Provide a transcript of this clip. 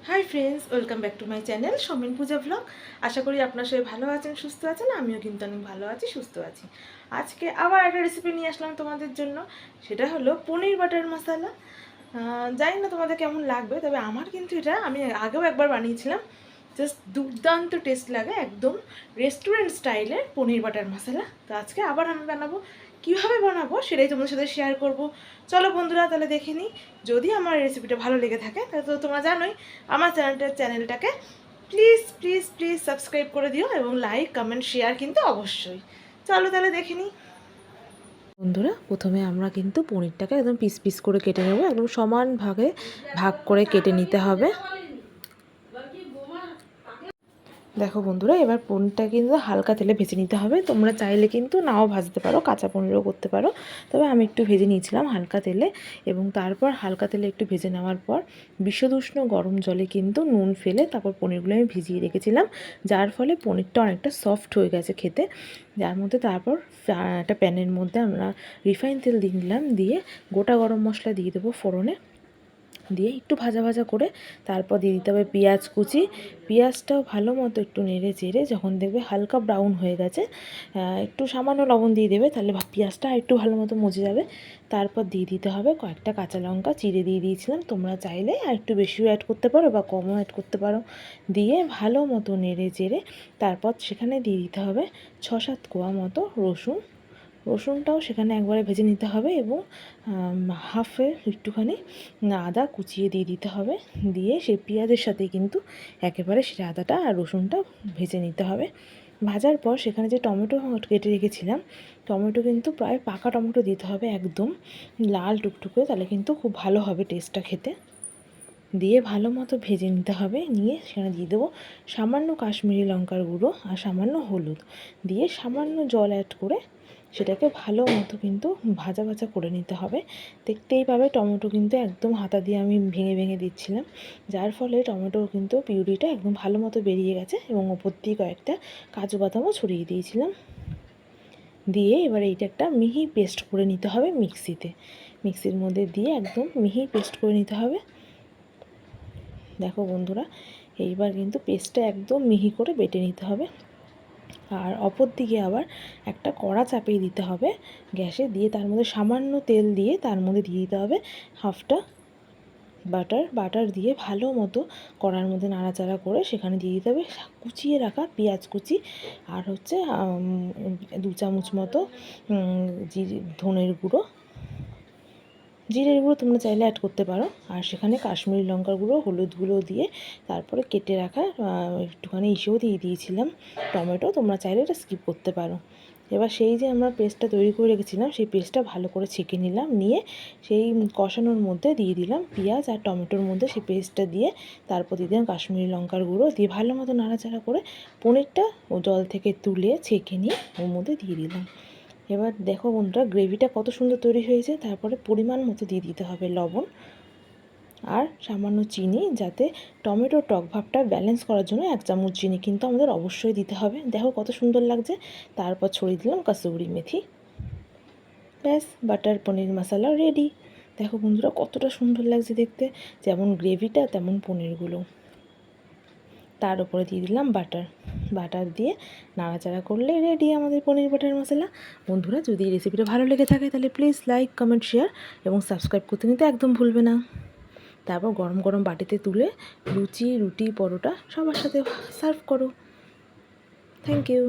High friends, welcome back to my channel Soumin Puja blog. আশা করি আপনারা সবাই ভালো আছেন, সুস্থ আছেন। আমিও কিন্তু অনেক ভালো আছি, সুস্থ আছি। আজকে আবার একটা রেসিপি নিয়ে আসলাম তোমাদের জন্য। সেটা হলো পনির বাটার মশলা। জানি না তোমাদের কেমন লাগবে, তবে আমার কিন্তু এটা আমি আগেও একবার বানিয়েছিলাম। জাস্ট দুর্দান্ত টেস্ট লাগে, একদম রেস্টুরেন্ট স্টাইলের পনির বাটার মশলা। তো আজকে আবার আমি বানাবো। কীভাবে বানাবো সেটাই তোমাদের সাথে শেয়ার করব। চলো বন্ধুরা, তাহলে দেখে নিই। যদি আমার রেসিপিটা ভালো লেগে থাকে তাহলে তো তোমরা জানোই আমার চ্যানেলটাকে প্লিজ প্লিজ প্লিজ সাবস্ক্রাইব করে দিও, এবং লাইক কমেন্ট শেয়ার কিন্তু অবশ্যই। চলো তাহলে দেখে নিই। বন্ধুরা, প্রথমে আমরা কিন্তু পনিরটাকে একদম পিস পিস করে কেটে নেব। একদম সমান ভাগে ভাগ করে কেটে নিতে হবে। দেখো বন্ধুরা, এবার পনিরটা কিন্তু হালকা তেলে ভেজে নিতে হবে। তোমরা চাইলে কিন্তু নাও ভাজতে পারো, কাঁচা পনিরও করতে পারো। তবে আমি একটু ভেজে নিয়েছিলাম হালকা তেলে, এবং তারপর হালকা তেলে একটু ভেজে নেওয়ার পর বিশুদ্ধ গরম জলে কিন্তু নুন ফেলে তারপর পনিরগুলো আমি ভিজিয়ে রেখেছিলাম, যার ফলে পনিরটা অনেকটা সফট হয়ে গেছে খেতে। যার মধ্যে তারপর একটা প্যানের মধ্যে আমরা রিফাইন তেল দিয়ে নিলাম, দিয়ে গোটা গরম মশলা দিয়ে দেবো ফোড়নে, দিয়ে একটু ভাজা ভাজা করে তারপর দিয়ে দিতে হবে পেঁয়াজ কুচি। পেঁয়াজটাও ভালো মতো একটু নেড়ে চেড়ে যখন দেখবে হালকা ব্রাউন হয়ে গেছে, একটু সামান্য লবণ দিয়ে দেবে, তাহলে পেঁয়াজটা একটু ভালো মতো মজে যাবে। তারপর দিয়ে দিতে হবে কয়েকটা কাঁচা লঙ্কা চিড়ে দিয়ে দিয়েছিলাম। তোমরা চাইলে আর একটু বেশিও অ্যাড করতে পারো বা কমও অ্যাড করতে পারো। দিয়ে ভালো মতো নেড়ে চেড়ে তারপর সেখানে দিয়ে দিতে হবে 6-7 কোয়া মতো রসুনটাও সেখানে একবারে ভেজে নিতে হবে, এবং হাফে একটুখানি আদা কুচিয়ে দিয়ে দিতে হবে। দিয়ে সেই পেঁয়াজের সাথে কিন্তু একেবারে সেই আদাটা আর রসুনটা ভেজে নিতে হবে। ভাজার পর সেখানে যে টমেটো কেটে রেখেছিলাম, টমেটো কিন্তু প্রায় পাকা টমেটো দিতে হবে, একদম লাল টুকটুকে, তাহলে কিন্তু খুব ভালো হবে টেস্টটা খেতে। দিয়ে ভালো মতো ভেজে নিতে হবে। নিয়ে সেখানে দিয়ে দেবো সামান্য কাশ্মীরি লঙ্কার গুঁড়ো আর সামান্য হলুদ, দিয়ে সামান্য জল অ্যাড করে সেটাকে ভালো মতো কিন্তু ভাজা ভাজা করে নিতে হবে। দেখতেই পাবে টমেটো কিন্তু একদম হাতা দিয়ে আমি ভেঙে ভেঙে দিচ্ছিলাম, যার ফলে টমেটোর কিন্তু পিউরিটা একদম ভালো মতো বেরিয়ে গেছে, এবং ওপর দিয়ে কয়েকটা কাজু বাদামও ছড়িয়ে দিয়েছিলাম। দিয়ে এবার এইটা একটা মিহি পেস্ট করে নিতে হবে মিক্সির মধ্যে দিয়ে একদম মিহি পেস্ট করে নিতে হবে। দেখো বন্ধুরা, এইবার কিন্তু পেস্টটা একদম মিহি করে বেটে নিতে হবে। আর অপর দিকে আবার একটা কড়া চাপিয়ে দিতে হবে গ্যাসে, দিয়ে তার মধ্যে সামান্য তেল দিয়ে তার মধ্যে দিয়ে দিতে হবে হাফটা বাটার দিয়ে ভালো মতো কড়ার মধ্যে নাড়াচাড়া করে সেখানে দিয়ে দিতে হবে কুচিয়ে রাখা পেঁয়াজ কুচি, আর হচ্ছে 2 চামচ মতো জিরের গুঁড়ো তোমরা চাইলে অ্যাড করতে পারো। আর সেখানে কাশ্মীরি লঙ্কার গুঁড়ো, হলুদ গুঁড়ো দিয়ে তারপরে কেটে রাখা একটুখানি ইসেও দিয়ে দিয়েছিলাম টমেটো, তোমরা চাইলে এটা স্কিপ করতে পারো। এবার সেই যে আমরা পেস্টটা তৈরি করে রেখেছিলাম সেই পেস্টটা ভালো করে ছেঁকে নিলাম, নিয়ে সেই কষানোর মধ্যে দিয়ে দিলাম পেঁয়াজ আর টমেটোর মধ্যে সেই পেস্টটা দিয়ে তারপর দিয়ে দিলাম কাশ্মীরি লঙ্কার গুঁড়ো, দিয়ে ভালো মতো নাড়াচাড়া করে পনিরটা ও জল থেকে তুলে ছেঁকে নিয়ে ওর মধ্যে দিয়ে দিলাম। এবার দেখো বন্ধুরা, গ্রেভিটা কত সুন্দর তৈরি হয়েছে। তারপরে পরিমাণ মতো দিয়ে দিতে হবে লবণ আর সামান্য চিনি, যাতে টমেটোর টক ভাবটা ব্যালেন্স করার জন্য 1 চামচ চিনি কিন্তু আমাদের অবশ্যই দিতে হবে। দেখো কত সুন্দর লাগছে। তারপর ছড়িয়ে দিলাম কাসুরি মেথি। ব্যাস, বাটার পনির মশলা রেডি। দেখো বন্ধুরা, কতটা সুন্দর লাগছে দেখতে, যেমন গ্রেভিটা তেমন পনিরগুলো। তার উপরে দিয়ে দিলাম বাটার দিয়ে নাড়াচাড়া করলে রেডি আমাদের পনির বাটার মশলা। বন্ধুরা, যদি এই রেসিপিটা ভালো লেগে থাকে তাহলে প্লিজ লাইক কমেন্ট শেয়ার এবং সাবস্ক্রাইব করতে কিন্তু একদম ভুলবে না। তারপর গরম গরম বাটিতে তুলে লুচি, রুটি, পরোটা সবার সাথে সার্ভ করো। Thank you.